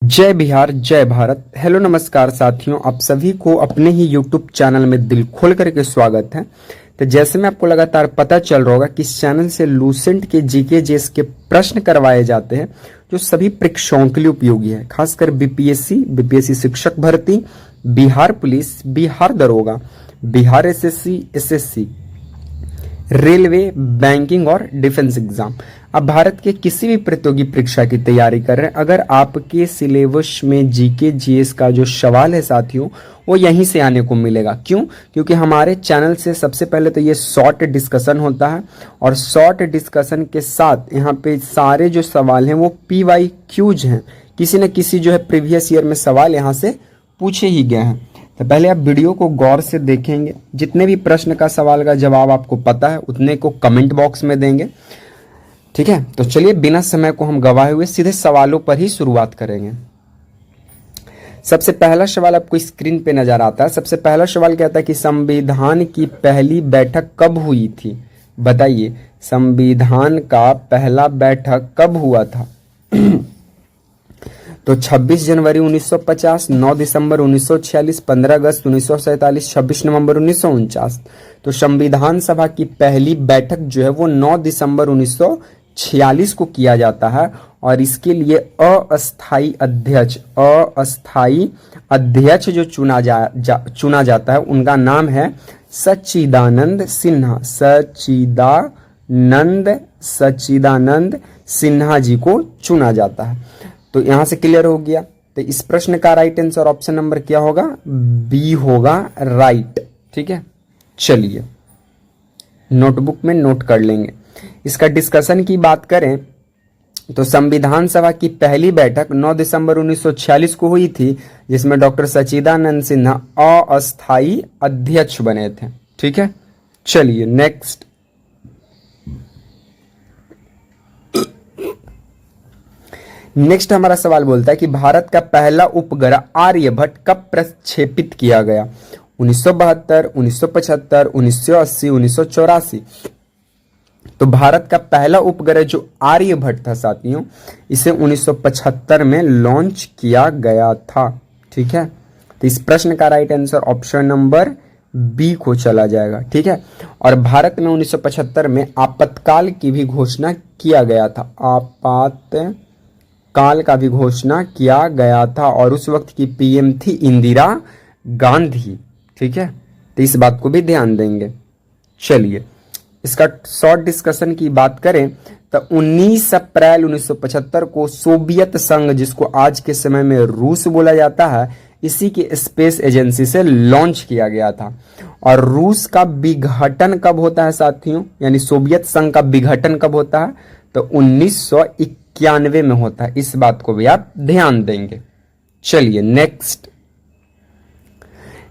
जय बिहार जय भारत। हेलो नमस्कार साथियों, आप सभी को अपने ही यूट्यूब चैनल में दिल खोल करके स्वागत है। तो जैसे में आपको लगातार पता चल रहा होगा कि इस चैनल से लूसेंट के जीके जेएस के प्रश्न करवाए जाते हैं जो सभी परीक्षाओं के लिए उपयोगी है, खासकर बीपीएससी शिक्षक भर्ती, बिहार पुलिस, बिहार दरोगा, बिहार एसएससी, रेलवे, बैंकिंग और डिफेंस एग्जाम। आप भारत के किसी भी प्रतियोगी परीक्षा की तैयारी कर रहे हैं, अगर आपके सिलेबस में जीके जीएस का जो सवाल है साथियों वो यहीं से आने को मिलेगा। क्यों? क्योंकि हमारे चैनल से सबसे पहले तो ये शॉर्ट डिस्कशन होता है और शॉर्ट डिस्कशन के साथ यहाँ पे सारे जो सवाल हैं वो PYQs हैं, किसी न किसी जो है प्रीवियस ईयर में सवाल यहाँ से पूछे ही गए हैं। तो पहले आप वीडियो को गौर से देखेंगे, जितने भी प्रश्न का सवाल का जवाब आपको पता है उतने को कमेंट बॉक्स में देंगे, ठीक है। तो चलिए बिना समय को हम गवाए हुए सीधे सवालों पर ही शुरुआत करेंगे। सबसे पहला सवाल आपको स्क्रीन पे नजर आता है। सबसे पहला सवाल कहता है कि संविधान की पहली बैठक कब हुई थी? बताइए, संविधान का पहला बैठक कब हुआ था? तो 26 जनवरी 1950, 9 दिसंबर 1946, 15 अगस्त 1947, 26 नवंबर 1949। तो संविधान सभा की पहली बैठक जो है वो 9 दिसंबर 1946 को किया जाता है और इसके लिए अस्थाई अध्यक्ष जो चुना जाता है उनका नाम है सच्चिदानंद सिन्हा जी को चुना जाता है। तो यहां से क्लियर हो गया। तो इस प्रश्न का राइट आंसर ऑप्शन नंबर क्या होगा? बी होगा राइट, ठीक है। चलिए नोटबुक में नोट कर लेंगे। इसका डिस्कशन की बात करें तो संविधान सभा की पहली बैठक 9 दिसंबर 1946 को हुई थी, जिसमें डॉक्टर सच्चिदानंद सिन्हा अस्थाई अध्यक्ष बने थे, ठीक है। चलिए नेक्स्ट। नेक्स्ट हमारा सवाल बोलता है कि भारत का पहला उपग्रह आर्यभट्ट कब प्रक्षेपित किया गया? 1972, 1975, 1980, 1984। तो भारत का पहला उपग्रह जो आर्यभट्ट था साथियों, इसे 1975 में लॉन्च किया गया था, ठीक है। तो इस प्रश्न का right answer option number B को चला जाएगा, ठीक है। और भारत में 1975 में आपातकाल की भी घोषणा किया गया था, आपातकाल का भी घोषणा किया गया था और उस वक्त की PM थी इंदिरा गांधी, ठीक है। तो इस बात को भी ध्यान देंगे। चलिए इसका शॉर्ट डिस्कशन की बात करें तो 19 अप्रैल 1975 को सोवियत संघ, जिसको आज के समय में रूस बोला जाता है, इसी की स्पेस एजेंसी से लॉन्च किया गया था। और रूस का विघटन कब होता है साथियों, यानी सोवियत संघ का विघटन कब होता है? तो 1991 में होता है। इस बात को भी आप ध्यान देंगे। चलिए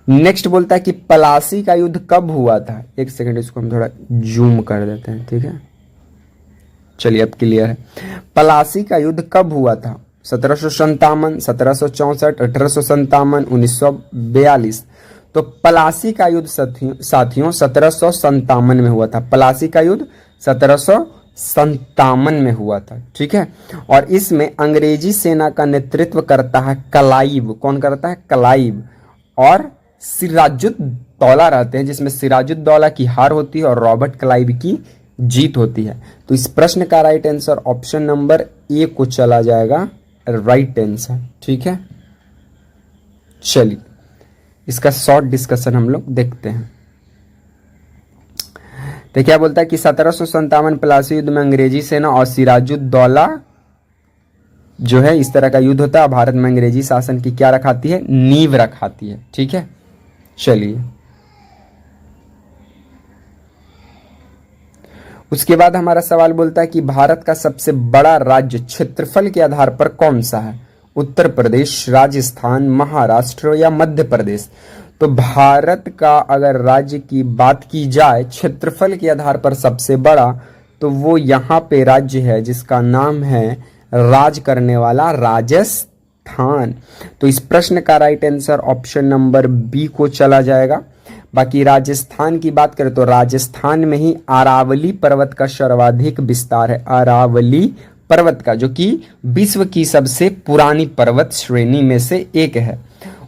नेक्स्ट बोलता है कि पलासी का युद्ध कब हुआ था? एक सेकंड, इसको हम थोड़ा जूम कर देते हैं, ठीक है। चलिए अब क्लियर है। पलासी का युद्ध कब हुआ था? 1757, 1764, 1857, 1942। तो पलासी का युद्ध साथियों 1757 में हुआ था। पलासी का युद्ध 1757 में हुआ था, ठीक है। और इसमें अंग्रेजी सेना का नेतृत्व करता है क्लाइव। कौन करता है? क्लाइव। और सिराजुद्दौला रहते हैं, जिसमें सिराजुद्दौला की हार होती है और रॉबर्ट क्लाइव की जीत होती है। तो इस प्रश्न का right answer option number A को चला जाएगा, राइट आंसर, ठीक है। चलिए इसका शॉर्ट डिस्कशन हम लोग देखते हैं। तो क्या बोलता है कि 1757 प्लासी युद्ध में अंग्रेजी सेना और सिराजुद्दौला जो है इस तरह का युद्ध होता है। भारत में अंग्रेजी शासन की क्या रखाती है? नींव रखाती है, ठीक है। चलिए उसके बाद हमारा सवाल बोलता है कि भारत का सबसे बड़ा राज्य क्षेत्रफल के आधार पर कौन सा है? उत्तर प्रदेश, राजस्थान, महाराष्ट्र या मध्य प्रदेश? तो भारत का अगर राज्य की बात की जाए क्षेत्रफल के आधार पर सबसे बड़ा, तो वो यहाँ पे राज्य है जिसका नाम है राज करने वाला राजस्थान। तो इस प्रश्न का right answer option number B को चला जाएगा। बाकी राजस्थान की बात करें तो राजस्थान में ही अरावली पर्वत का सर्वाधिक विस्तार है। अरावली पर्वत का, जो कि विश्व की सबसे पुरानी पर्वत श्रेणी में से एक है।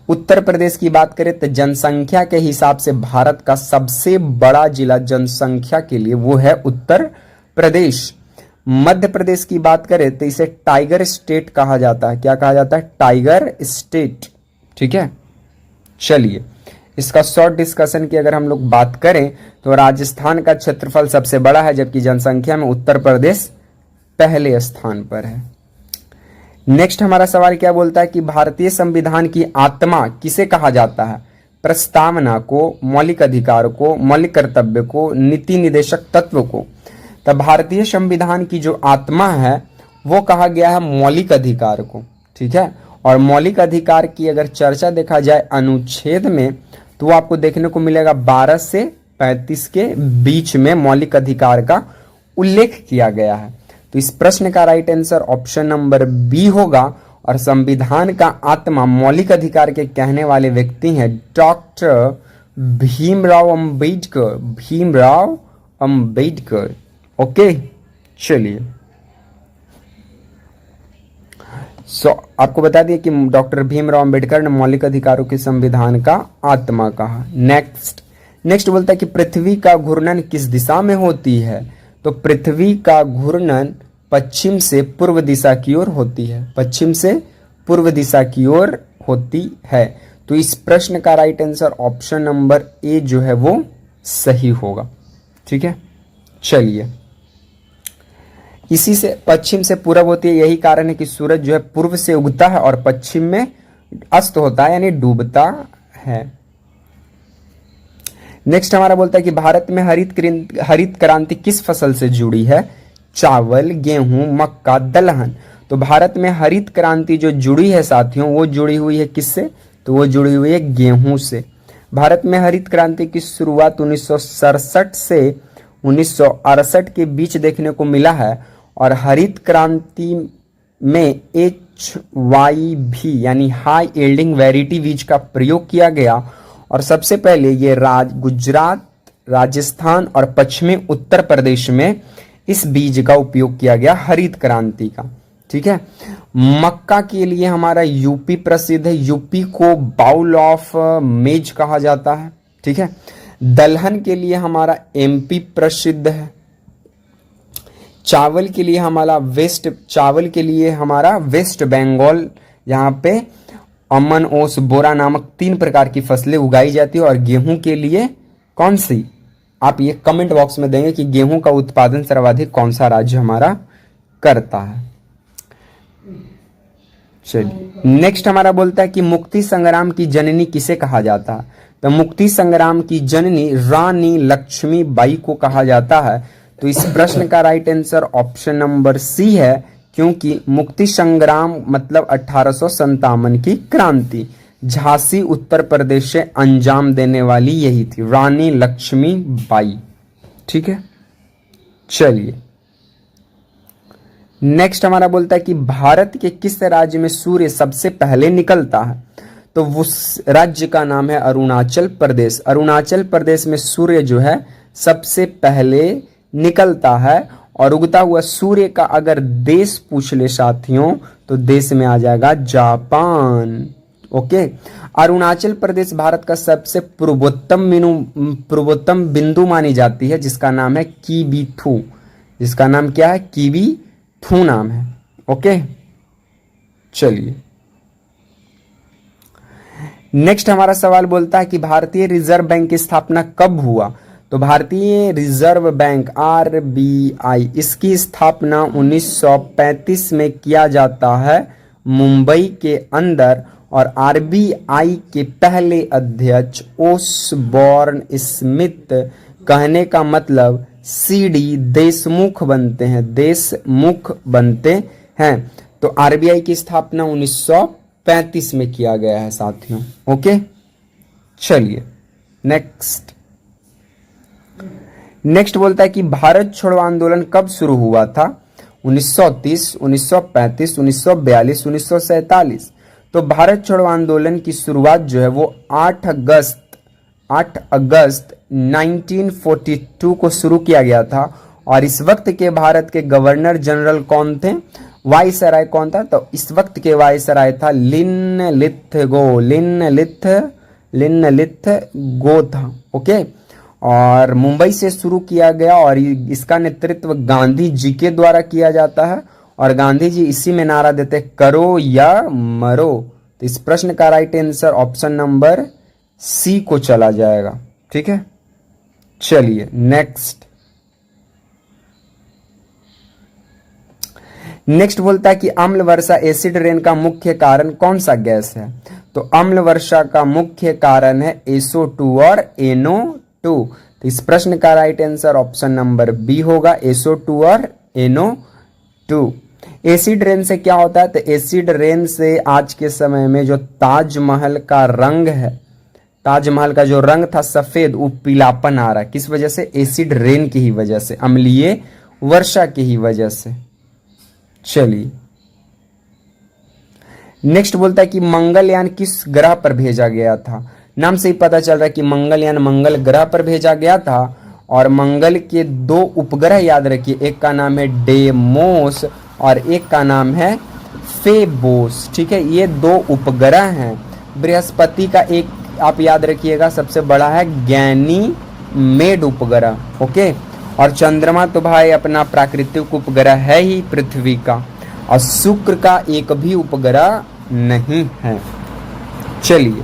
उत्तर प्रदेश की बात करें तो जनसंख्या के हिसाब से भारत का सबसे बड़ा जिला जनसंख्या के लिए वो है उत्तर प्रदेश। मध्य प्रदेश की बात करें तो इसे टाइगर स्टेट कहा जाता है। क्या कहा जाता है? Tiger state. ठीक है, चलिए इसका शॉर्ट डिस्कशन की अगर हम लोग बात करें तो राजस्थान का क्षेत्रफल सबसे बड़ा है, जबकि जनसंख्या में उत्तर प्रदेश पहले स्थान पर है। नेक्स्ट हमारा सवाल क्या बोलता है कि भारतीय संविधान की आत्मा किसे कहा जाता है? प्रस्तावना को, मौलिक अधिकार को, मौलिक कर्तव्य को, नीति निदेशक तत्व को। तब भारतीय संविधान की जो आत्मा है वो कहा गया है मौलिक अधिकार को। ठीक है, और मौलिक अधिकार की अगर चर्चा देखा जाए अनुच्छेद में तो वो आपको देखने को मिलेगा 12 से 35 के बीच में मौलिक अधिकार का उल्लेख किया गया है। तो इस प्रश्न का right answer option number B होगा। और संविधान का आत्मा मौलिक अधिकार के कहने वाले व्यक्ति हैं डॉक्टर भीमराव अंबेडकर। भीमराव अंबेडकर। ओके, चलिए आपको बता दिए कि डॉक्टर भीमराव अंबेडकर ने मौलिक अधिकारों के संविधान का आत्मा कहा। नेक्स्ट बोलता है कि पृथ्वी का घूर्णन किस दिशा में होती है? तो पृथ्वी का घूर्णन पश्चिम से पूर्व दिशा की ओर होती है। पश्चिम से पूर्व दिशा की ओर होती है। तो इस प्रश्न का right answer option number A जो है वो सही होगा। ठीक है, चलिए इसी से पश्चिम से पूरब होती है। यही कारण है कि सूरज जो है पूर्व से उगता है और पश्चिम में अस्त होता है, यानी डूबता है। नेक्स्ट हमारा बोलता है कि भारत में हरित क्रांति किस फसल से जुड़ी है? चावल, गेहूं, मक्का, दलहन। तो भारत में हरित क्रांति जो जुड़ी है साथियों, वो जुड़ी हुई है किससे? तो वो जुड़ी हुई है गेहूं से। भारत में हरित क्रांति की शुरुआत 1967 से 1968 के बीच देखने को मिला है। और हरित क्रांति में HYV यानी हाई यील्डिंग वैरायटी बीज का प्रयोग किया गया। और सबसे पहले ये गुजरात, राजस्थान और पश्चिमी उत्तर प्रदेश में इस बीज का उपयोग किया गया हरित क्रांति का। ठीक है, मक्का के लिए हमारा यूपी प्रसिद्ध है। यूपी को बाउल ऑफ मेज कहा जाता है। ठीक है, दलहन के लिए हमारा MP प्रसिद्ध है। चावल के लिए हमारा वेस्ट बंगाल, यहाँ पे अमन, ओस, बोरा नामक 3 प्रकार की फसलें उगाई जाती है। और गेहूं के लिए कौन सी? आप ये कमेंट बॉक्स में देंगे कि गेहूं का उत्पादन सर्वाधिक कौन सा राज्य हमारा करता है। चलिए नेक्स्ट हमारा बोलता है कि मुक्ति संग्राम की जननी किसे कहा जाता है? तो मुक्ति संग्राम की जननी रानी लक्ष्मीबाई को कहा जाता है। तो इस प्रश्न का right answer option number C है, क्योंकि मुक्ति संग्राम मतलब 1857 की क्रांति झांसी उत्तर प्रदेश से अंजाम देने वाली यही थी, रानी लक्ष्मीबाई। ठीक है, चलिए नेक्स्ट हमारा बोलता है कि भारत के किस राज्य में सूर्य सबसे पहले निकलता है? तो उस राज्य का नाम है अरुणाचल प्रदेश। अरुणाचल प्रदेश में सूर्य जो है सबसे पहले निकलता है। और उगता हुआ सूर्य का अगर देश पूछ ले साथियों तो देश में आ जाएगा जापान। ओके, अरुणाचल प्रदेश भारत का सबसे पूर्वोत्तम बिंदु मानी जाती है, जिसका नाम है कीबीथू। जिसका नाम क्या है? कीबीथू नाम है। ओके, चलिए नेक्स्ट हमारा सवाल बोलता है कि भारतीय रिजर्व बैंक की स्थापना कब हुआ? तो भारतीय रिजर्व बैंक RBI इसकी स्थापना 1935 में किया जाता है मुंबई के अंदर। और RBI के पहले अध्यक्ष ओसबॉर्न स्मिथ, कहने का मतलब CD देशमुख बनते हैं, देशमुख बनते हैं। तो RBI की स्थापना 1935 में किया गया है साथियों। ओके, चलिए नेक्स्ट बोलता है कि भारत छोड़ो आंदोलन कब शुरू हुआ था? 1930, 1935, 1942, 1947। तो भारत छोड़ो आंदोलन की शुरुआत जो है वो 8 अगस्त 1942 को शुरू किया गया था। और इस वक्त के भारत के गवर्नर जनरल कौन थे, वाइसराय कौन था, तो इस वक्त के वाइसराय था लिनलिथ गो था। ओके, और मुंबई से शुरू किया गया और इसका नेतृत्व गांधी जी के द्वारा किया जाता है और गांधी जी इसी में नारा देते करो या मरो। तो इस प्रश्न का right answer option number C को चला जाएगा। ठीक है, चलिए नेक्स्ट बोलता है कि अम्ल वर्षा एसिड रेन का मुख्य कारण कौन सा गैस है, तो अम्ल वर्षा का मुख्य कारण है SO2 और NO2। तो इस प्रश्न का right answer option number B होगा, SO2 और NO2। एसिड रेन से क्या होता है, तो एसिड रेन से आज के समय में जो ताजमहल का रंग है, ताजमहल का जो रंग था सफेद, वो पीलापन आ रहा है। किस वजह से, एसिड रेन की ही वजह से, अम्लीय वर्षा की ही वजह से। चलिए नेक्स्ट बोलता है कि मंगलयान किस ग्रह पर भेजा गया था। नाम से ही पता चल रहा है कि मंगलयान मंगल ग्रह पर भेजा गया था और मंगल के 2 उपग्रह याद रखिए, एक का नाम है डेमोस और एक का नाम है फेबोस। ठीक है, ये 2 उपग्रह हैं। बृहस्पति का एक आप याद रखिएगा सबसे बड़ा है गैनीमेड उपग्रह। ओके, और चंद्रमा तो भाई अपना प्राकृतिक उपग्रह है ही पृथ्वी का, और शुक्र का एक भी उपग्रह नहीं है। चलिए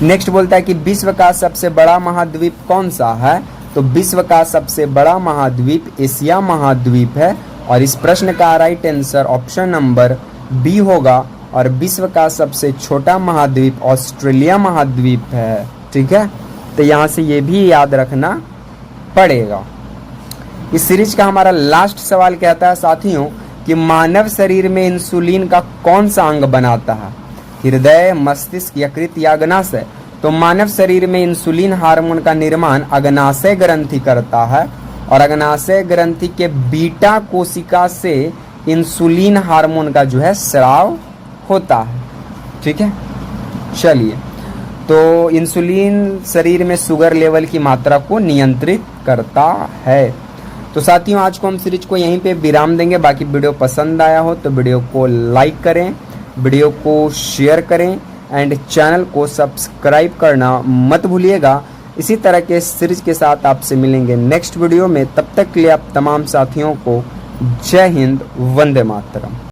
नेक्स्ट बोलता है कि विश्व का सबसे बड़ा महाद्वीप कौन सा है, तो विश्व का सबसे बड़ा महाद्वीप एशिया महाद्वीप है और इस प्रश्न का right answer option number B होगा। और विश्व का सबसे छोटा महाद्वीप ऑस्ट्रेलिया महाद्वीप है। ठीक है, तो यहाँ से ये भी याद रखना पड़ेगा। इस सीरीज का हमारा लास्ट सवाल कहता है साथियों कि मानव शरीर में इंसुलिन का कौन सा अंग बनाता है, हृदय, मस्तिष्क, यकृत या अग्नाशय। तो मानव शरीर में इंसुलिन हार्मोन का निर्माण अग्नाशय ग्रंथि करता है और अग्नाशय ग्रंथि के बीटा कोशिका से इंसुलिन हार्मोन का जो है स्राव होता है। ठीक है, चलिए, तो इंसुलिन शरीर में शुगर लेवल की मात्रा को नियंत्रित करता है। तो साथियों आज को हम सीरीज को यहीं पे विराम देंगे। बाकी वीडियो पसंद आया हो तो वीडियो को लाइक करें, वीडियो को शेयर करें एंड चैनल को सब्सक्राइब करना मत भूलिएगा। इसी तरह के सीरीज के साथ आपसे मिलेंगे नेक्स्ट वीडियो में। तब तक के लिए आप तमाम साथियों को जय हिंद, वंदे मातरम।